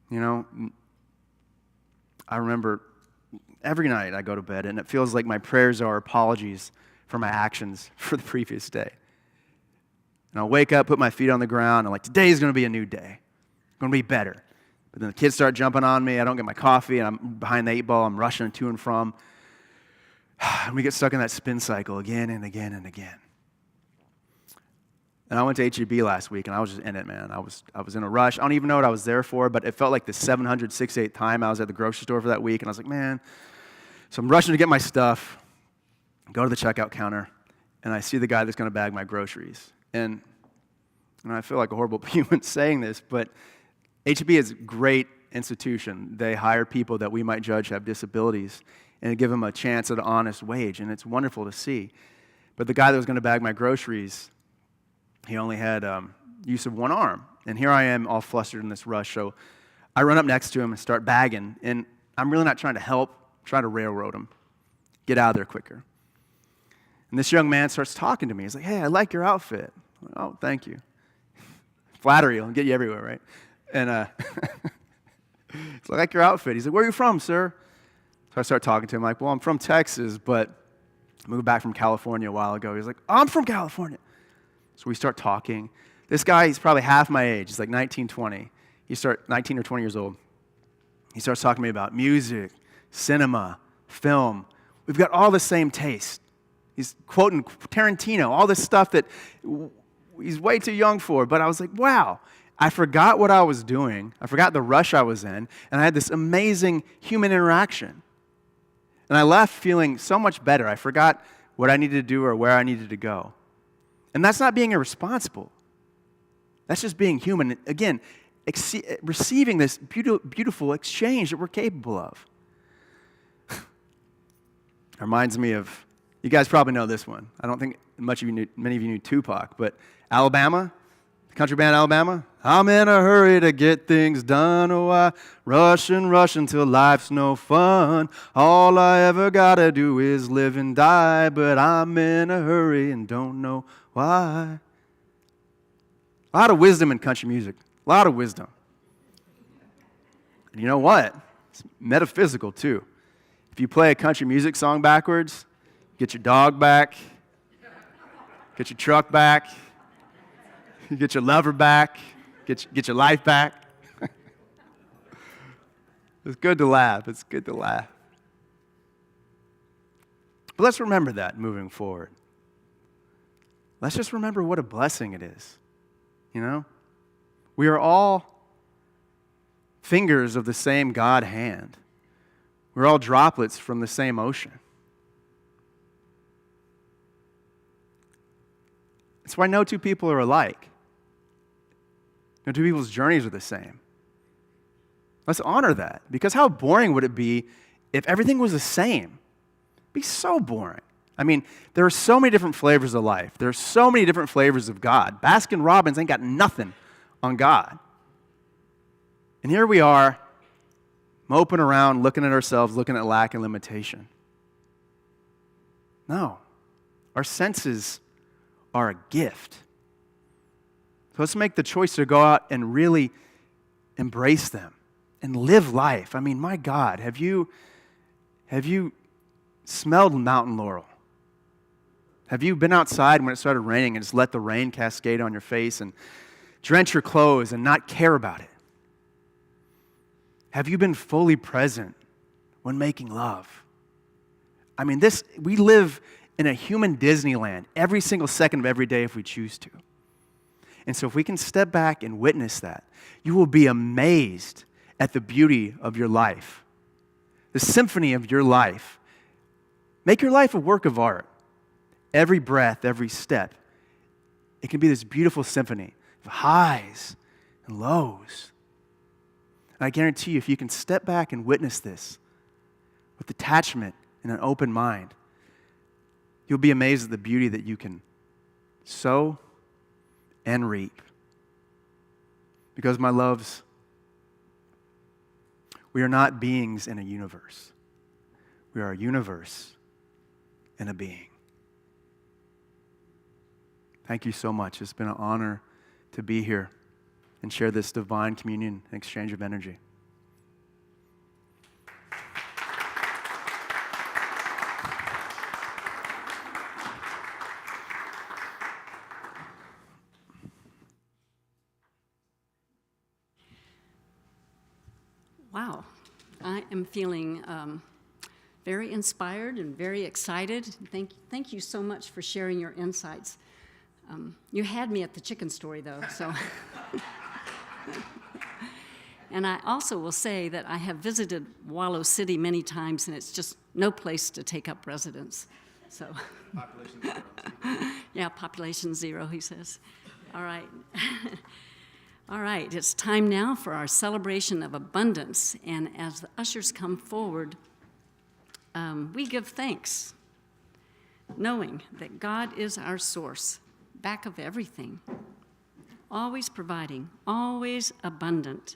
You know, I remember every night I go to bed and it feels like my prayers are apologies for my actions for the previous day. And I'll wake up, put my feet on the ground, and like, today's going to be a new day. Going to be better. But then the kids start jumping on me. I don't get my coffee, and I'm behind the 8 ball. I'm rushing to and from. And we get stuck in that spin cycle again and again and again. And I went to HEB last week, and I was just in it, man. I was in a rush. I don't even know what I was there for, but it felt like the 768th time I was at the grocery store for that week, and I was like, man. So I'm rushing to get my stuff, go to the checkout counter, and I see the guy that's going to bag my groceries. And I feel like a horrible human saying this, but HEB is a great institution. They hire people that we might judge have disabilities and give them a chance at an honest wage, and it's wonderful to see. But the guy that was going to bag my groceries, he only had use of one arm. And here I am all flustered in this rush. So I run up next to him and start bagging, and I'm really not trying to help, I'm trying to railroad him. Get out of there quicker. And this young man starts talking to me. He's like, hey, I like your outfit. I'm like, oh, thank you. Flattery will get you everywhere, right? And he's like, I like your outfit. He's like, where are you from, sir? So I start talking to him. I'm like, well, I'm from Texas, but I moved back from California a while ago. He's like, I'm from California. So we start talking. This guy, he's probably half my age. He's like 19 or 20 years old. He starts talking to me about music, cinema, film. We've got all the same taste. He's quoting Tarantino, all this stuff that he's way too young for. But I was like, wow. I forgot what I was doing. I forgot the rush I was in. And I had this amazing human interaction. And I left feeling so much better. I forgot what I needed to do or where I needed to go. And that's not being irresponsible. That's just being human. Again, receiving this beautiful exchange that we're capable of. Reminds me of, you guys probably know this one. I don't think many of you knew Tupac, but Alabama, The country band Alabama. I'm in a hurry to get things done. Oh, I rush and rush until life's no fun. All I ever gotta do is live and die, but I'm in a hurry and don't know why. A lot of wisdom in country music. A lot of wisdom. And you know what? It's metaphysical too. If you play a country music song backwards, get your dog back, get your truck back, you get your lover back, get your life back. It's good to laugh. It's good to laugh. But let's remember that moving forward. Let's just remember what a blessing it is. You know? We are all fingers of the same God hand. We're all droplets from the same ocean. That's why no two people are alike. No two people's journeys are the same. Let's honor that, because how boring would it be if everything was the same? It'd be so boring. I mean, there are so many different flavors of life. There are so many different flavors of God. Baskin Robbins ain't got nothing on God. And here we are, moping around, looking at ourselves, looking at lack and limitation. No. Our senses are a gift. So let's make the choice to go out and really embrace them and live life. I mean, my God, have you smelled mountain laurel? Have you been outside when it started raining and just let the rain cascade on your face and drench your clothes and not care about it? Have you been fully present when making love? I mean, we live in a human Disneyland every single second of every day if we choose to. And so if we can step back and witness that, you will be amazed at the beauty of your life, the symphony of your life. Make your life a work of art. Every breath, every step, it can be this beautiful symphony of highs and lows. And I guarantee you, if you can step back and witness this with detachment and an open mind, you'll be amazed at the beauty that you can sow and reap. Because, my loves, we are not beings in a universe. We are a universe in a being. Thank you so much. It's been an honor to be here and share this divine communion and exchange of energy. Wow, I am feeling very inspired and very excited. Thank you so much for sharing your insights. You had me at the chicken story, though, so. And I also will say that I have visited Wallow City many times, and it's just no place to take up residence. So. Population 0. Yeah, population 0, he says. All right. All right, it's time now for our celebration of abundance. And as the ushers come forward, we give thanks, knowing that God is our source, back of everything, always providing, always abundant.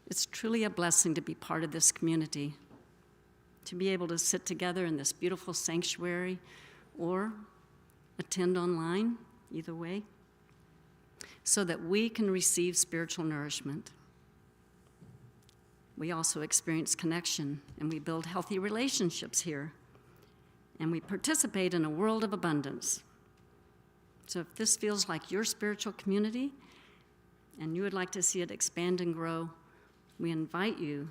It's truly a blessing to be part of this community, to be able to sit together in this beautiful sanctuary or attend online, either way, so that we can receive spiritual nourishment. We also experience connection, and we build healthy relationships here, and we participate in a world of abundance. So if this feels like your spiritual community and you would like to see it expand and grow, we invite you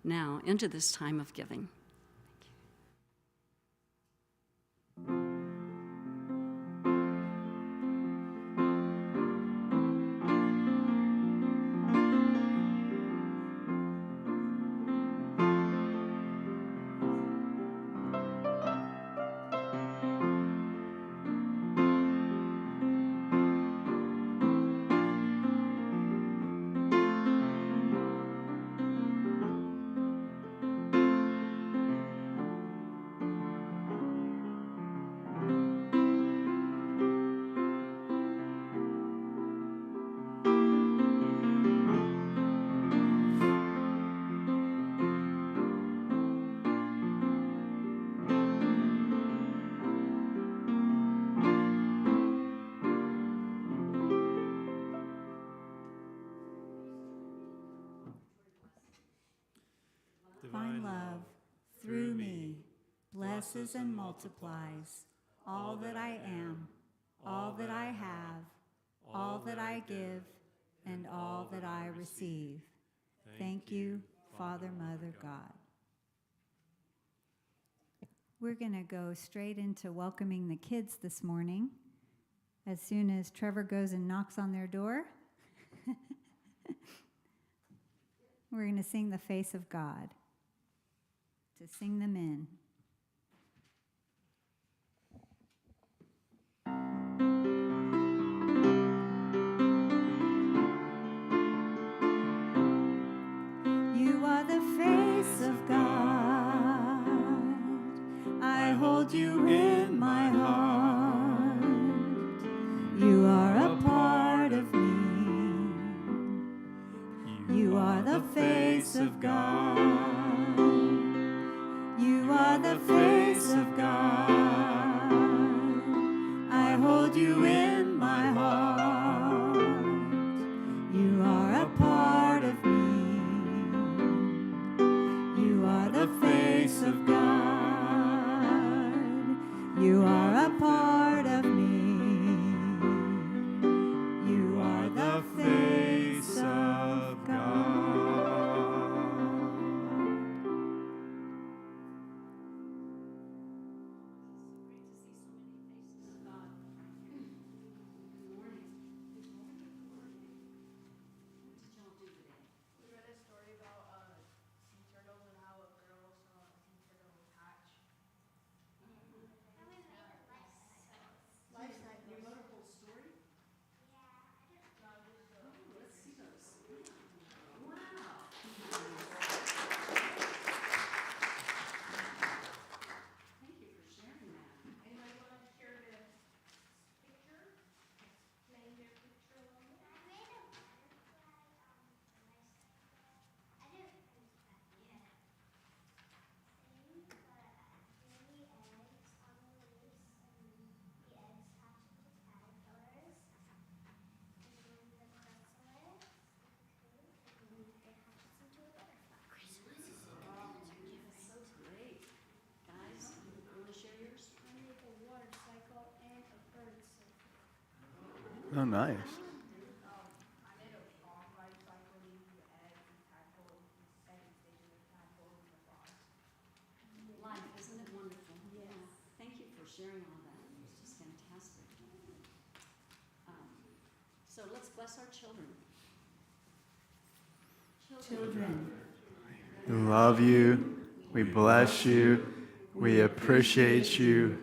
now into this time of giving. blesses and multiplies all that I am, all that I have, all that I give, and all that I receive. Thank you, Father, Mother, God. We're going to go straight into welcoming the kids this morning. As soon as Trevor goes and knocks on their door, we're going to sing the Face of God, to sing them in. You are the face of God. I hold you in my heart. You are a part of me. You are the face of God. You are the face of God. I hold you in my heart. You are a part of me. You are the face of God. You are a part of me. You are the face of God. We read a story about sea turtles and how a girl saw a sea turtle hatch. Life cycle. You wrote a whole story? Let's see those. Wow. Thank you for sharing that. Anybody want to share this picture? Name your picture a little bit. I made a butterfly I didn't finish that yet. Same, but three eggs on the leaves, and the eggs hatch into caterpillars, and then the chrysalis, and then it hatches into a butterfly. So great. Guys, you want to share yours? I made a water cycle and a bird cycle. Oh, nice. I made a frog life cycle using the eggs and tadpoles, the second stage of the tadpoles and the frogs. Life, isn't it wonderful? Yeah. Thank you for sharing all that. It's just fantastic. So let's bless our children. Children, We love you. We bless you. We appreciate you.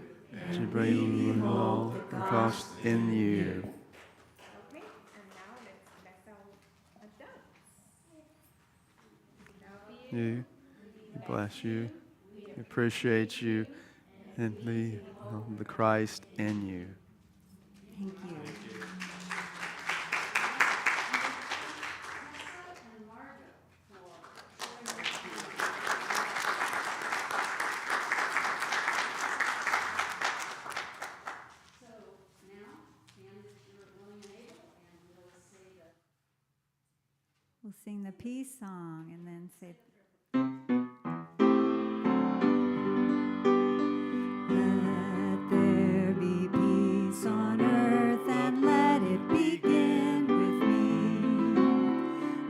To bring all across in you. Okay, and now let's our adults. Now You. We bless you. We appreciate you. And the Christ in you. thank you. And Margo So now, stand if you're willing and able, and we'll say the We'll sing the peace song and then say, let there be peace on earth and let it begin with me.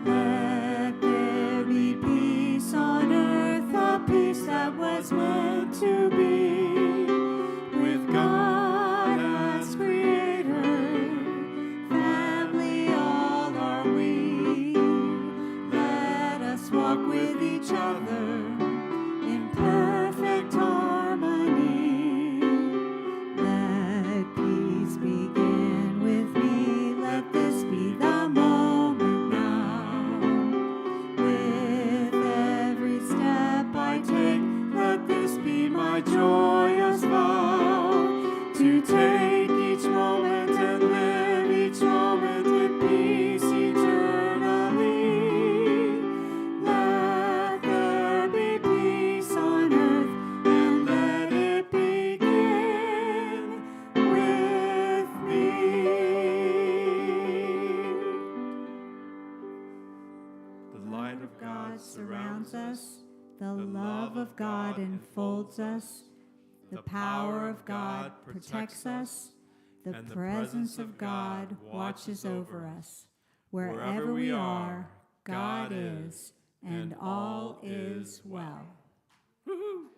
Let there be peace on earth, a peace that was meant to be. With God as creator, family all are we. Let us walk with each other in perfect harmony. Let peace begin with me. Let this be the moment now. With every step I take, let this be my joyous vow. To take each moment and live each moment with peace eternally. Let there be peace on earth and let it begin with me. The light of God surrounds us. The love of God enfolds us. The power of God protects us. The presence of God watches over us. Wherever we are, God is, and all is well. Woo-hoo!